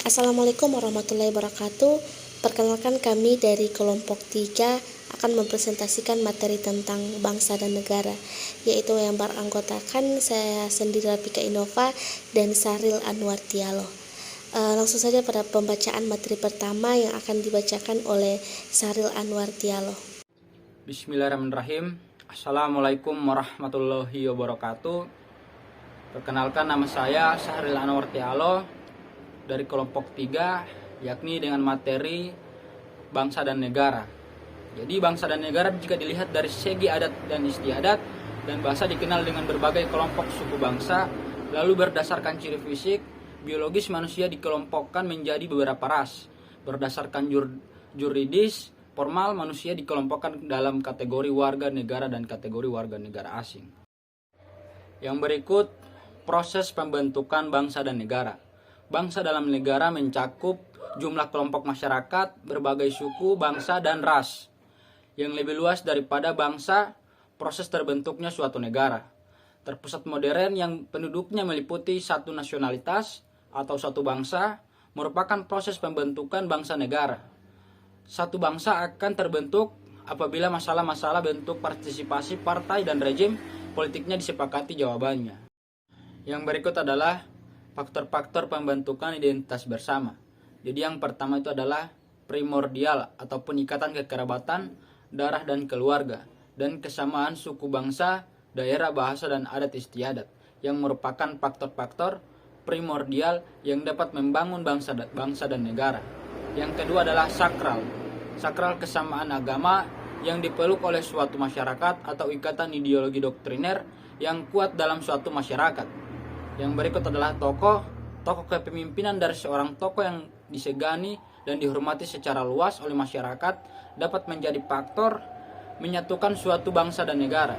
Assalamualaikum warahmatullahi wabarakatuh. Perkenalkan, kami dari kelompok 3 akan mempresentasikan materi tentang bangsa dan negara, yaitu yang beranggotakan saya sendiri Rafika Innova dan Sahril Anwar Tialo. Langsung saja pada pembacaan materi pertama yang akan dibacakan oleh Sahril Anwar Tialo. Bismillahirrahmanirrahim. Assalamualaikum warahmatullahi wabarakatuh. Perkenalkan, nama saya Sahril Anwar Tialo dari kelompok 3, yakni dengan materi bangsa dan negara. Jadi bangsa dan negara jika dilihat dari segi adat dan istiadat dan bahasa dikenal dengan berbagai kelompok suku bangsa. Lalu berdasarkan ciri fisik, biologis manusia dikelompokkan menjadi beberapa ras. Berdasarkan juridis formal, manusia dikelompokkan dalam kategori warga negara dan kategori warga negara asing. Yang berikut proses pembentukan bangsa dan negara. Bangsa dalam negara mencakup jumlah kelompok masyarakat, berbagai suku, bangsa, dan ras. Yang lebih luas daripada bangsa, proses terbentuknya suatu negara. Terpusat modern yang penduduknya meliputi satu nasionalitas atau satu bangsa, merupakan proses pembentukan bangsa negara. Satu bangsa akan terbentuk apabila masalah-masalah bentuk partisipasi partai dan rejim politiknya disepakati jawabannya. Yang berikut adalah faktor-faktor pembentukan identitas bersama. Jadi yang pertama itu adalah primordial ataupun ikatan kekerabatan, darah dan keluarga, dan kesamaan suku bangsa, daerah, bahasa, dan adat istiadat, yang merupakan faktor-faktor primordial yang dapat membangun bangsa dan negara. Yang kedua adalah sakral. Sakral kesamaan agama yang dipeluk oleh suatu masyarakat atau ikatan ideologi doktriner yang kuat dalam suatu masyarakat. Yang berikut adalah tokoh kepemimpinan dari seorang tokoh yang disegani dan dihormati secara luas oleh masyarakat dapat menjadi faktor menyatukan suatu bangsa dan negara.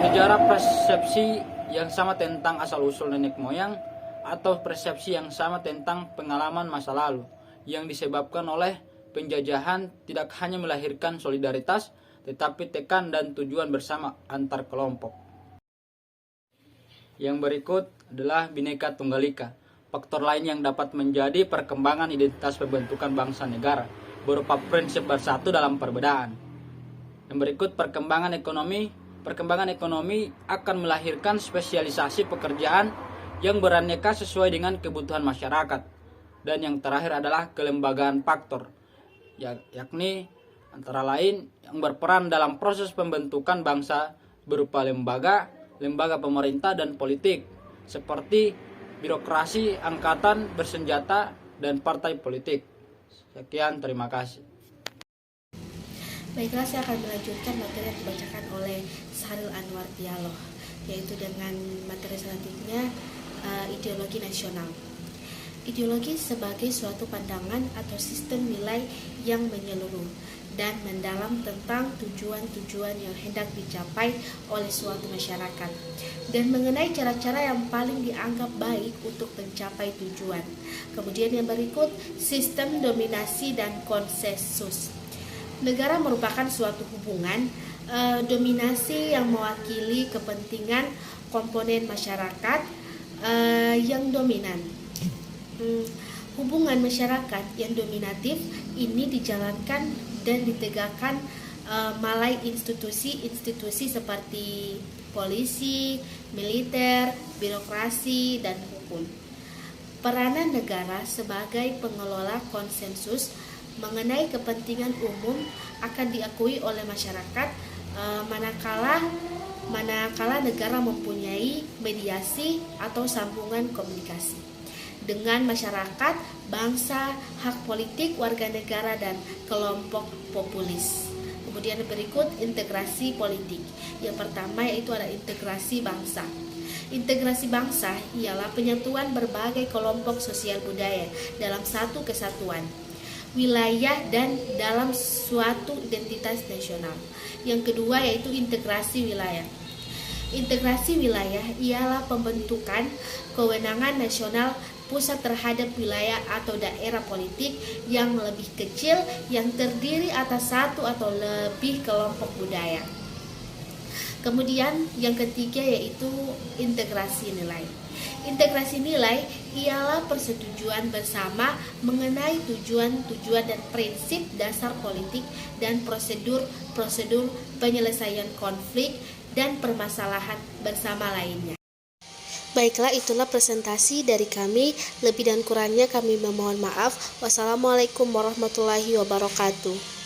Sejarah persepsi yang sama tentang asal-usul nenek moyang atau persepsi yang sama tentang pengalaman masa lalu yang disebabkan oleh penjajahan tidak hanya melahirkan solidaritas tetapi tekan dan tujuan bersama antar kelompok. Yang berikut adalah Bhinneka Tunggal Ika. Faktor lain yang dapat menjadi perkembangan identitas pembentukan bangsa negara berupa prinsip bersatu dalam perbedaan. Yang berikut perkembangan ekonomi. Perkembangan ekonomi akan melahirkan spesialisasi pekerjaan yang beraneka sesuai dengan kebutuhan masyarakat. Dan yang terakhir adalah kelembagaan faktor, yakni antara lain yang berperan dalam proses pembentukan bangsa berupa lembaga pemerintah dan politik seperti birokrasi, angkatan bersenjata, dan partai politik. Sekian, terima kasih. Baiklah, saya akan melanjutkan materi yang dibacakan oleh Sahril Anwar Tialo, yaitu dengan materi selanjutnya ideologi nasional. Ideologi sebagai suatu pandangan atau sistem nilai yang menyeluruh dan mendalam tentang tujuan-tujuan yang hendak dicapai oleh suatu masyarakat dan mengenai cara-cara yang paling dianggap baik untuk mencapai tujuan. Kemudian yang berikut, sistem dominasi dan konsensus. Negara merupakan suatu hubungan dominasi yang mewakili kepentingan komponen masyarakat yang dominan. Hubungan masyarakat yang dominatif ini dijalankan dan ditegakkan melalui institusi-institusi seperti polisi, militer, birokrasi, dan hukum. Peranan negara sebagai pengelola konsensus mengenai kepentingan umum akan diakui oleh masyarakat manakala negara mempunyai mediasi atau sambungan komunikasi dengan masyarakat, bangsa, hak politik, warga negara, dan kelompok populis. Kemudian berikut integrasi politik. Yang pertama yaitu ada integrasi bangsa. Integrasi bangsa ialah penyatuan berbagai kelompok sosial budaya dalam satu kesatuan wilayah dan dalam suatu identitas nasional. Yang kedua yaitu integrasi wilayah. Integrasi wilayah ialah pembentukan kewenangan nasional pusat terhadap wilayah atau daerah politik yang lebih kecil yang terdiri atas satu atau lebih kelompok budaya. Kemudian yang ketiga yaitu integrasi nilai. Integrasi nilai ialah persetujuan bersama mengenai tujuan-tujuan dan prinsip dasar politik dan prosedur-prosedur penyelesaian konflik dan permasalahan bersama lainnya. Baiklah, itulah presentasi dari kami. Lebih dan kurangnya kami memohon maaf. Wassalamualaikum warahmatullahi wabarakatuh.